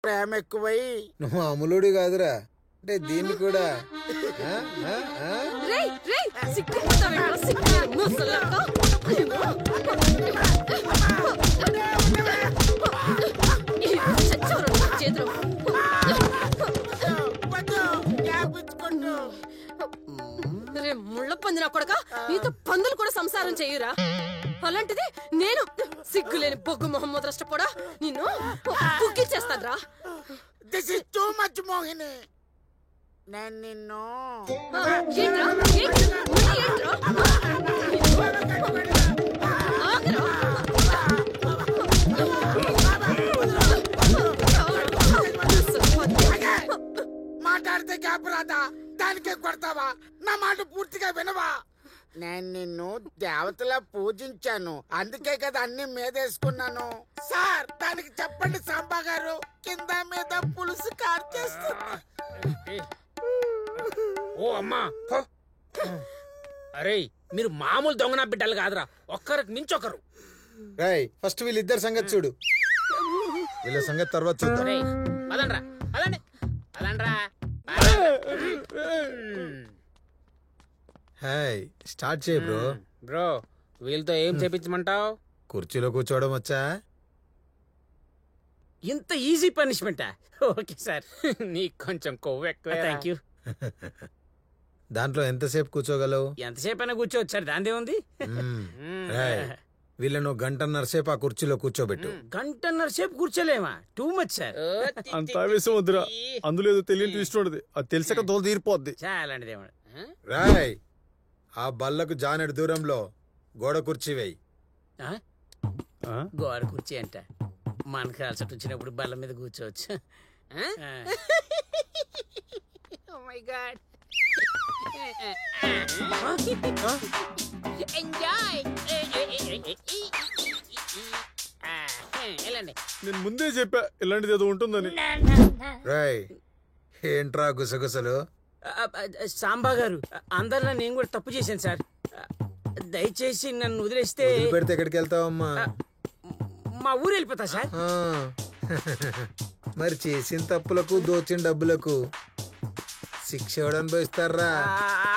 ప్రేమ ఎక్కువై నువ్వు అమలుడి కాదురా అంటే దీన్ని కూడా ముళ్ళ పందిన కొడక నీతో పందులు కూడా సంసారం చెయ్యరా అలాంటిది నేను సిగ్గులేని బొగ్గు మొహమ్మద్ రాష్ట్రపోడా నిన్ను బుక్కిచ్చేస్తాడ్రా this is too much Mohini నేను నిన్ను మాట్లాడితే గ్యాప్ రాదా దానికే కొడతావా నా మాట పూర్తిగా వినవా నేను నిన్ను దేవతలా పూజించాను అందుకే కదా అన్ని మీదేసుకున్నాను సార్ దానికి చెప్పండి సాంబా గారు కింద మీద పులుసు కార్చేస్తుంది ఓ అమ్మా అరే మీరు మామూలు దొంగన బిడ్డలు కాదురా ఒక్కరికి మించొకరు రాయ్ ఫస్ట్ వీళ్ళిద్దరు సంగతి చూడు వీళ్ళ సంగతి తర్వాత చూద్దాం పదండ్రా పదండి పదండ్రా హాయ్ స్టార్ట్ చేయి బ్రో బ్రో వీళ్ళతో ఏం చేపించమంటావు కుర్చీలో కూర్చోవడం వచ్చా ఇంత ఈజీ పనిష్మెంటా ఓకే సార్ నీకు కొంచెం కొవ్వు ఎక్కువ థ్యాంక్ యూ దాంట్లో ఎంతసేపు కూర్చోగలవు ఎంతసేపు అయినా కూర్చోవచ్చు సార్ దాందే ఉంది వీళ్ళను గంటన్నర సేపు ఆ కుర్చీలో కూర్చోబెట్టు గంటన్నర సేపు కూర్చోలేమా టూ మచ్ సార్ అంత ఆవేశం వద్దురా అందులో ఏదో తెలియని ట్విస్ట్ ఉండదు అది తెలిసాక దోలు తీరిపోద్ది చాలండి రాయ్ ఆ బల్లకు జానెడు దూరంలో గోడ కుర్చీ వేయి గోడ కుర్చీ అంట మనకు అలసట వచ్చినప్పుడు బల్ల మీద కూర్చోవచ్చు నేను ముందే చెప్పా ఇలాంటిది ఏదో ఉంటుందని రాయ్ ఏంట్రా గుసగుసలు సాంబా గారు అందరిలో నేను కూడా తప్పు చేశాను సార్ దయచేసి నన్ను వదిలేస్తే పెడితే ఎక్కడికి వెళ్తావమ్మా మా ఊరు వెళ్ళిపోతా సార్ మరి చేసిన తప్పులకు దోచిన డబ్బులకు శిక్ష ఎవడు అనుభవిస్తారా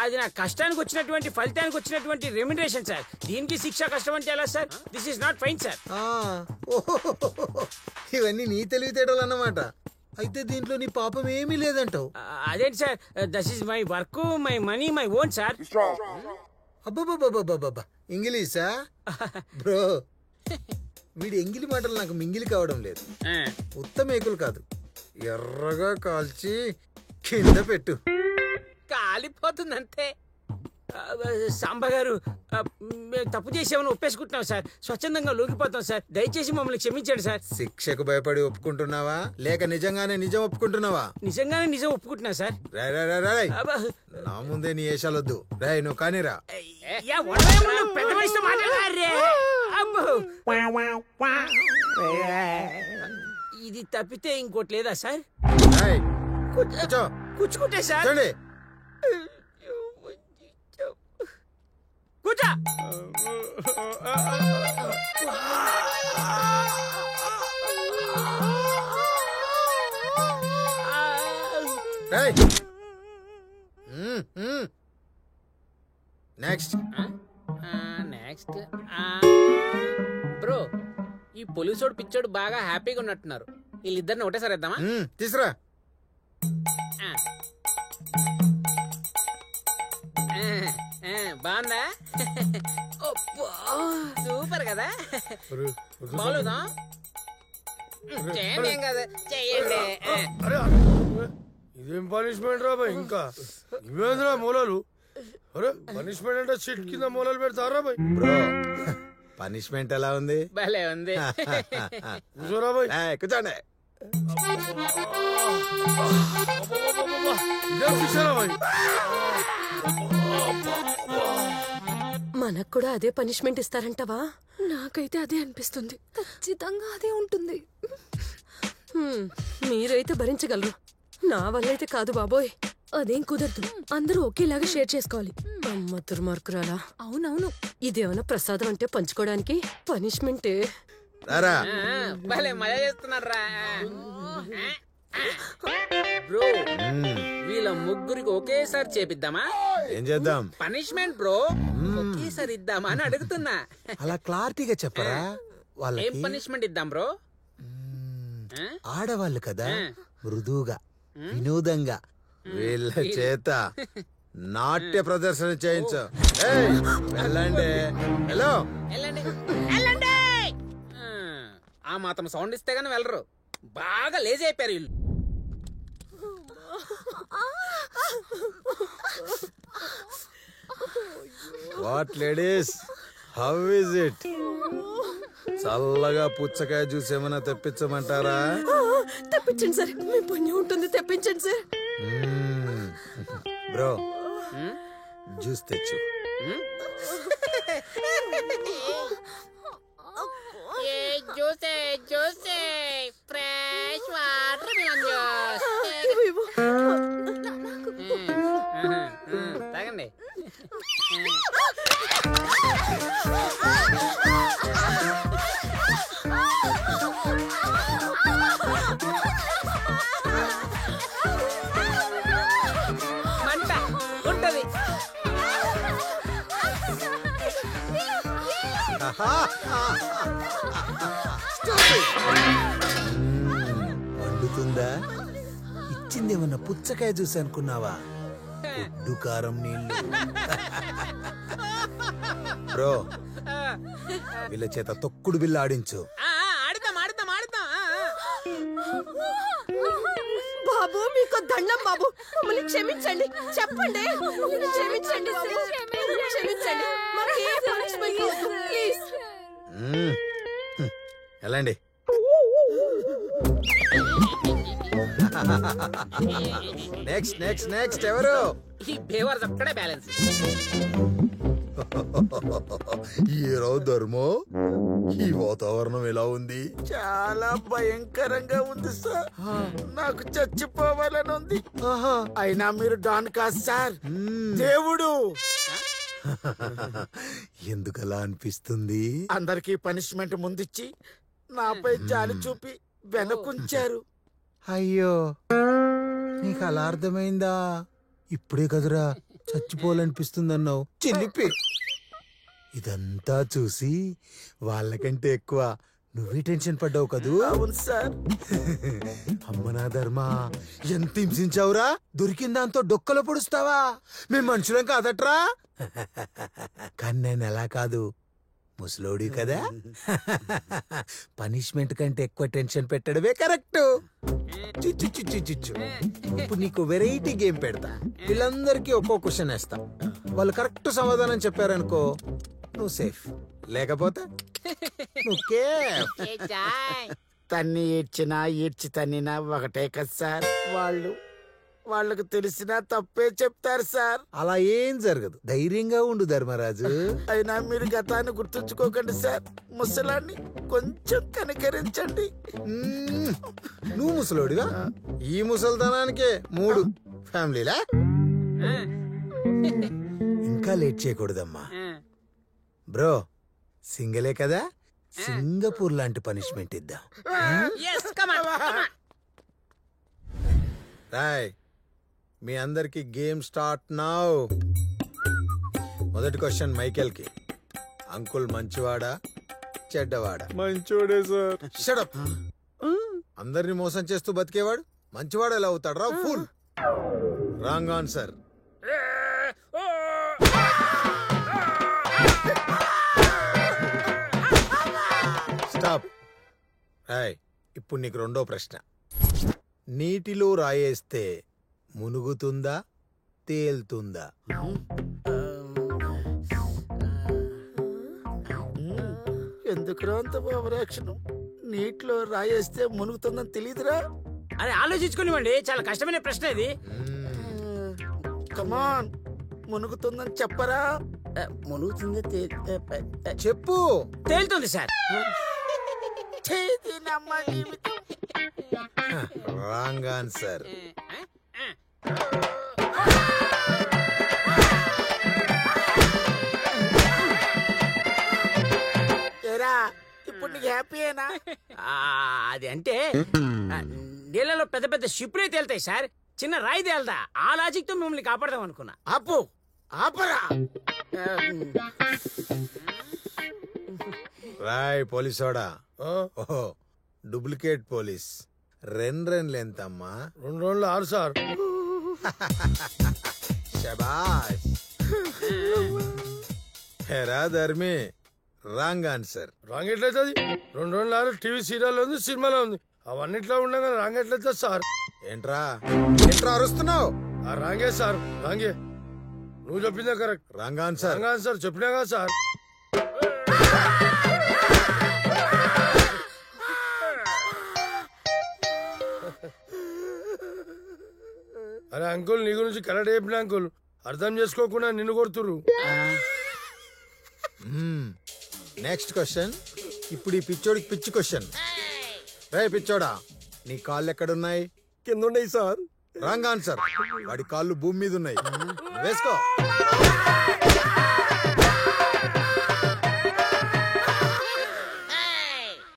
అది నా కష్టానికి వచ్చినటువంటి ఫలితానికి వచ్చినటువంటి రెమ్యునరేషన్ సార్ దీనికి శిక్ష కష్టం అంటే ఎలా sir this is not fine sir ఇవన్నీ నీ తెలివితేటలు అన్నమాట అయితే దీంట్లో నీ పాపం ఏమీ లేదంటావు అదేంటి sir that is my work my money my own sir అబ్బాబాబాబాబాబా ఇంగ్లీషా బ్రో వీడి ఎంగిలి మాటలు నాకు మింగిలి కావడం లేదు ఉత్తమేకులు కాదు ఎర్రగా కాల్చి కింద పెట్టు కాలిపోతుంది అంతే సాంబా గారు మేము తప్పు చేసామని ఒప్పేసుకుంటున్నాం సార్ స్వచ్ఛందంగా లొంగిపోతాం సార్ దయచేసి మమ్మల్ని క్షమించండి సార్ శిక్షకు భయపడి ఒప్పుకుంటున్నావా లేక నిజంగానే నిజం ఒప్పుకుంటున్నావా నిజంగానే నిజం ఒప్పుకుంటున్నా సార్ రాయ్ నా ముందే నీ వేషాలొద్దు రాయ్ నువ్వు కానీరా పెద్ద వయసులో మాట్లాడారే ఇది తప్పితే ఇంకోటి లేదా సార్ కూర్చుకుంటే సార్ కూర్చో నెక్స్ట్ నెక్స్ట్ బ్రో ఈ పోలీసోడు పిచ్చోడు బాగా హ్యాపీగా ఉన్నట్టున్నారు వీళ్ళిద్దరిని ఒకటేసారి ఇద్దామా తీసురా బాగుందా సూపర్ కదా బాగుదా చేయండి ఏం కదా చెయ్యండి ఇదేం పనిష్మెంట్ రా బాయ్ ఇంకా ఇవేంద్రా మూలాలు అరే పనిష్మెంట్ అంటే షిట్ కింద మూలాలు పెడతారా బాయ్ బ్రో పనిష్మెంట్ ఎలా ఉంది భలే ఉంది కూర్చోరా బాయ్ కూర్చోండి ఇదేం శిక్షరా బాయ్ మనకు కూడా అదే పనిష్మెంట్ ఇస్తారంటవా నాకైతే అదే అనిపిస్తుంది ఖచ్చితంగా అదే ఉంటుంది మీరైతే భరించగలరు నా వల్ల అయితే కాదు బాబోయ్ అదేం కుదరదు అందరూ ఒకేలాగా షేర్ చేసుకోవాలి అమ్మ దుర్మార్గురాలా అవునవును ఇదేమన్నా ప్రసాదం అంటే పంచుకోవడానికి పనిష్మెంటే రారా. భలే మజా చేస్తున్నారా బ్రో. వీళ్ళ ముగ్గురికి ఒకేసారి చేపిద్దామా? ఏం చేద్దాం? Punishment bro. ఒకేసారి ఇద్దామా అని అడుగుతున్నా. అలా క్లారిటీగా చెప్పరా? ఏం వాళ్ళకి పనిష్మెంట్ ఇద్దాం బ్రో? ఆడవాళ్ళు కదా, మృదువుగా వినోదంగా వీళ్ళ చేత నాట్య ప్రదర్శన చేయించు. వెళ్ళండి. హలో, వెళ్ళండి వెళ్ళండి. ఆ మాత్రం సౌండ్ ఇస్తే గానీ వెళ్ళరు. బాగా లేజీ అయిపోయారు వీళ్ళు. What ladies, how is it? చల్లగా పుచ్చకాయ జ్యూస్ ఏమైనా తెప్పించమంటారా? తెప్పించండి సార్, మీ పుణ్యం ఉంటుంది, తెప్పించండి సార్. బ్రో, జ్యూస్ తెచ్చు. ఫ్రెష్ వాటర్ తాగండి. మంట ఉంటది. వండుతుందా? ఇచ్చిందేమన్నా పుచ్చకాయ జ్యూస్ అనుకున్నావా? ఉడ్డు కారం నీళ్ళు. బ్రో, వీళ్ళ చేత తొక్కుడు బిల్ల ఆడించు. ఆడుతాం ఆడుతాం ఆడుతాం. బాబు మీకు దండం బాబు, మమ్మల్ని క్షమించండి, చెప్పండి, క్షమించండి బాబు, క్షమించండి, మాకు ఏ పనిష్మెంట్ వద్దు, ప్లీజ్. వెళ్ళండి. నెక్స్ట్ నెక్స్ట్ నెక్స్ట్ ఎవరు? ఈ బేవర్ ఒక్కడే బ్యాలెన్స్. ఏరో ధర్మో, ఈ వాతావరణం ఎలా ఉంది? చాలా భయంకరంగా ఉంది సార్. నాకు చచ్చిపోవాలని ఉంది. అయినా మీరు డాన్ కాదు సార్, దేవుడు. ఎందుకలా అనిపిస్తుంది? అందరికీ పనిష్మెంట్ ముందిచ్చి నాపై జాలి చూపి వెనకుంచారు. అయ్యో, నీకు అలా అర్థమైందా? ఇప్పుడే కదురా చచ్చిపోవాలనిపిస్తుందన్నావు. చిల్లిపి. ఇదంతా చూసి వాళ్ళకంటే ఎక్కువ నువ్వే టెన్షన్ పడ్డావు కదూ? అవును సార్. అమ్మనా ధర్మ, ఎంత హింసించావురా? దొరికిన దాంతో డొక్కలో పొడుస్తావా? మేము మనుషులం కాదట్రా. కానీ నేను ఎలా కాదు, ముసలోడి కదా. పనిష్మెంట్ కంటే ఎక్కువ టెన్షన్ పెట్టడమే కరెక్ట్. చిచ్చు చిచ్చు చిచ్చు. ఇప్పుడు నీకు వెరైటీ గేమ్ పెడతా. వీళ్ళందరికీ ఒక్కో క్వశ్చన్ వేస్తా. వాళ్ళు కరెక్ట్ సమాధానం చెప్పారనుకో నువ్వు సేఫ్, లేకపోతే నువ్వు కేఫ్. తన్ని ఏడ్చినా ఏడ్చి తన్నినా ఒకటే కదా సార్. వాళ్ళకు తెలిసినా తప్పే చెప్తారు సార్. అలా ఏం జరగదు, ధైర్యంగా ఉండు ధర్మరాజు. అయినా మీరు గతాన్ని గుర్తుంచుకోకండి సార్. ముసలాన్ని కొంచెం కనికరించండి. నువ్వు ముసలోడివా? ఈ ముసల్తనానికే 3 ఫ్యామిలీలా? ఇంకా లేట్ చేయకూడదమ్మా. బ్రో, సింగలే కదా, సింగపూర్ లాంటి పనిష్మెంట్ ఇద్దాం. రాయ్, మీ అందరికి గేమ్ స్టార్ట్ నౌ. మొదటి క్వశ్చన్ మైకేల్ కి. అంకుల్ మంచివాడా చెడ్డవాడా? మంచోడే సార్. Shut up. అందరిని మోసం చేస్తూ బతికేవాడు మంచివాడు ఎలా అవుతాడు రా? Full wrong answer. స్టాప్. ఇప్పుడు నీకు రెండో ప్రశ్న. నీటిలో రాయేస్తే మునుగుతుందా తేలుతుందా? ఎందుకురా అంత ఓవరాక్షన్? నీటిలో రాయేస్తే మునుగుతుందని తెలియదురా? అది ఆలోచించుకోనివ్వండి, చాలా కష్టమైన ప్రశ్న ఇది. కమాన్, మునుగుతుందని చెప్పరా? మునుగుతుంది. చెప్పు. తేలుతుంది సార్. Wrong answer. ఏరా, ఇప్పుడు నీకు హ్యాపీయేనా? అది అంటే నీళ్ళలో పెద్ద పెద్ద షిప్లే తేలుతాయి సార్, చిన్న రాయి తేలదా. ఆ లాజిక్ తో మిమ్మల్ని కాపాడదాం అనుకున్నా. ఆపు, ఆపరా. రాయ్ పోలీసోడా. ఆ? ఓహో డూప్లికేట్ పోలీస్. ఎంతమ్మా? 2 రోజులు 6 సార్. శబాష్. హెరా ధర్మి, రాంగ్ ఆన్సర్. రాంగ్ ఎట్లయితుంది? 2 రోజులు 6 టీవీ సీరియల్ ఉంది, సినిమాలో ఉంది. అవన్నిట్లో ఉండగా రాంగ్ ఎట్లయితుంది సార్? ఏంట్రా అరుస్తున్నావు? ఆ రాంగే సార్, రాంగే. నువ్వు చెప్పిందే correct. Wrong answer. Wrong answer చెప్పినా కదా సార్. అరే అంకుల్, నీ గురించి కరెక్ట్ చెప్పిన అంకుల్. అర్థం చేసుకోకుండా నిన్ను కొడుతురు. Next question. ఇప్పుడు ఈ పిచ్చోడికి పిచ్చి క్వశ్చన్. రే పిచ్చోడా, నీ కాళ్ళు ఎక్కడున్నాయి? కింద ఉన్నాయి సార్. Wrong answer. వాడి కాళ్ళు భూమి మీద ఉన్నాయి. వేసుకో.